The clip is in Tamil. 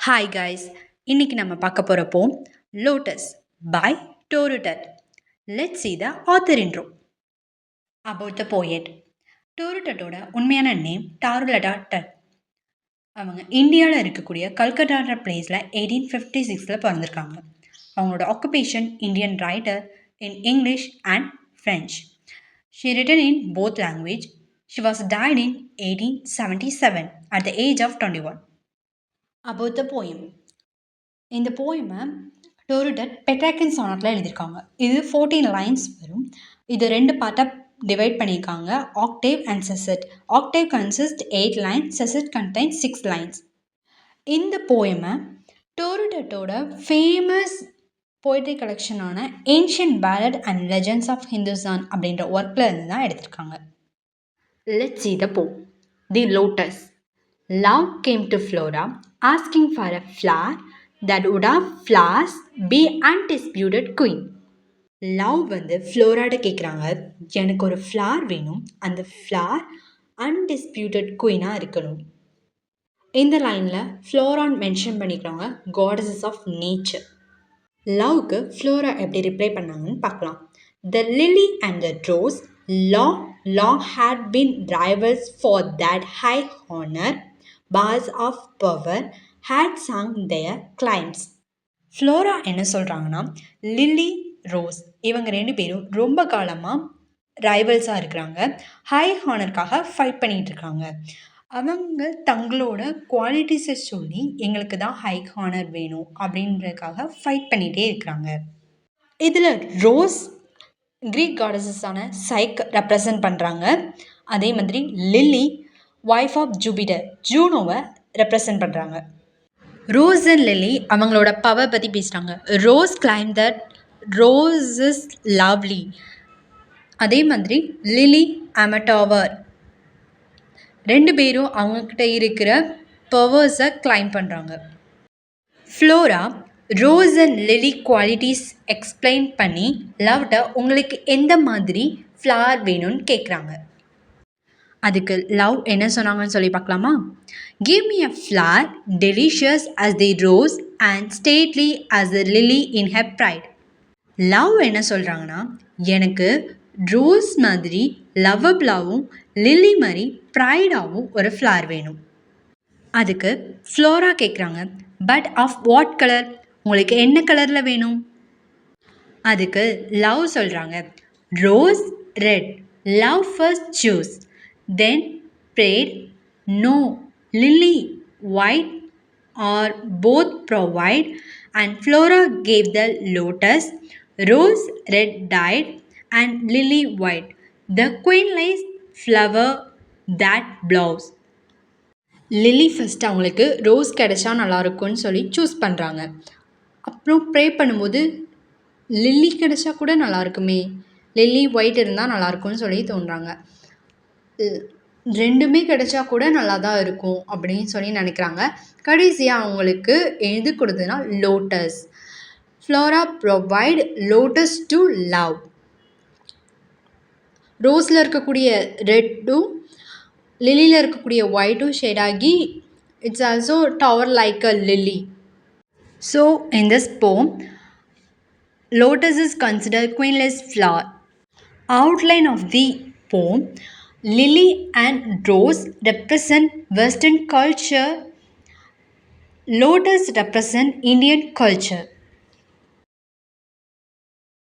ஹாய் கைஸ், இன்னைக்கு நம்ம பார்க்க போகிற போம் lotus by டோருடட். Let's see the author intro. About the poet. டோருடட்டோட உண்மையான நேம் டாருலடா டட். அவங்க இந்தியாவில் இருக்கக்கூடிய கல்கட்டான்ற பிளேஸில் 1856 பிறந்திருக்காங்க. அவங்களோட occupation Indian writer in English and French. She written in both language. She was died in 1877 at the age of 21. About the poem. இந்த போயமை டோருடட் பெட்ராக்கன் சானட்டில் எழுதியிருக்காங்க. இது 14 லைன்ஸ் வரும். இது 2 பார்ட்டாக டிவைட் பண்ணியிருக்காங்க, octave and sestet. Octave consist 8 lines, sestet contains 6 lines. இந்த போயமை டோருடட்டோட ஃபேமஸ் போய்ட்ரி கலெக்ஷனான ancient ballad and legends of Hindustan அப்படின்ற ஒர்க்கில் இருந்து தான் எடுத்திருக்காங்க. Let's see the poem. The Lotus. Love came to Flora asking for a flower that would have flowers be undisputed queen. Love ஃப்ளோராட கேட்குறாங்க, எனக்கு ஒரு ஃப்ளார் வேணும், அந்த ஃப்ளார் அன்டிஸ்பியூட்டட் குயினாக இருக்கணும். இந்த லைனில் ஃப்ளோரான் மென்ஷன் பண்ணிக்கிறாங்க, காடஸஸ் ஆஃப் நேச்சர். லவ்க்கு ஃப்ளோரா எப்படி ரிப்ளை பண்ணாங்கன்னு பார்க்கலாம். The lily and the rose long had been rivals for that high honor. Bars of power had sung their claims. Flora என்ன சொல்கிறாங்கன்னா, லில்லி, ரோஸ் இவங்க 2 பேரும் ரொம்ப காலமாக ரைவல்ஸாக இருக்கிறாங்க. ஹை ஹானருக்காக ஃபைட் பண்ணிகிட்டு இருக்காங்க. அவங்க தங்களோட குவாலிட்டிஸை சொல்லி எங்களுக்கு தான் ஹை ஹானர் வேணும் அப்படின்றதுக்காக ஃபைட் பண்ணிகிட்டே இருக்கிறாங்க. இதில் ரோஸ் க்ரீக் காடஸஸான சைக் ரெப்ரசன்ட் பண்ணுறாங்க. அதே மாதிரி லில்லி ஒய்ஃப் ஆஃப் ஜூபிட்டர், ஜூனோவை ரெப்ரசன்ட் பண்ணுறாங்க. ரோஸ் அண்ட் லில்லி அவங்களோட பவர் பற்றி பேசுகிறாங்க. Rose claim that rose is lovely. அதே மாதிரி லில்லி ஆம் அ டவர். 2 பேரும் அவங்கக்கிட்ட இருக்கிற பவர்ஸை கிளைம் பண்ணுறாங்க. Flora rose and lily qualities explain பண்ணி லவ்ட உங்களுக்கு எந்த மாதிரி ஃப்ளவர் வேணும்னு கேட்குறாங்க. அதுக்கு லவ் என்ன சொன்னாங்கன்னு சொல்லி பார்க்கலாமா? Give me a flower delicious as the rose and stately as the lily in her pride. Love என்ன சொல்கிறாங்கன்னா, எனக்கு ரோஸ் மாதிரி லவ்வபிளாகவும் லில்லி மாதிரி ப்ரைடாகவும் ஒரு ஃப்ளவர் வேணும். அதுக்கு ஃப்ளோரா கேட்குறாங்க, பட் ஆஃப் வாட் கலர், உங்களுக்கு என்ன கலரில் வேணும்? அதுக்கு லவ் சொல்கிறாங்க, rose red, love first choose, then prayed, no, lily white or both provide, and Flora gave the lotus, rose red dyed and lily white, the queenless flower that blows. Lily first அவங்களுக்கு ரோஸ் கிடைச்சா நல்லாயிருக்கும்னு சொல்லி சூஸ் பண்ணுறாங்க. அப்புறம் ப்ரே பண்ணும்போது லில்லி கிடைச்சா கூட நல்லாயிருக்குமே, லில்லி ஒயிட் இருந்தால் நல்லாயிருக்கும்னு சொல்லி தோன்றாங்க. 2மே கிடைச்சா கூட நல்லா தான் இருக்கும் அப்படின்னு சொல்லி நினைக்கிறாங்க. கடைசியாக அவங்களுக்கு எது கொடுத்ததுன்னா lotus. Flora provide lotus to love. ரோஸில் இருக்கக்கூடிய ரெட்டும் லில்லியில் இருக்கக்கூடிய ஒயிட்டும் ஷேட் ஆகி it's also tower like a lily. So in this poem lotus is considered queenless flower. Outline of the poem. Lily and rose represent Western culture. Lotus represent Indian culture.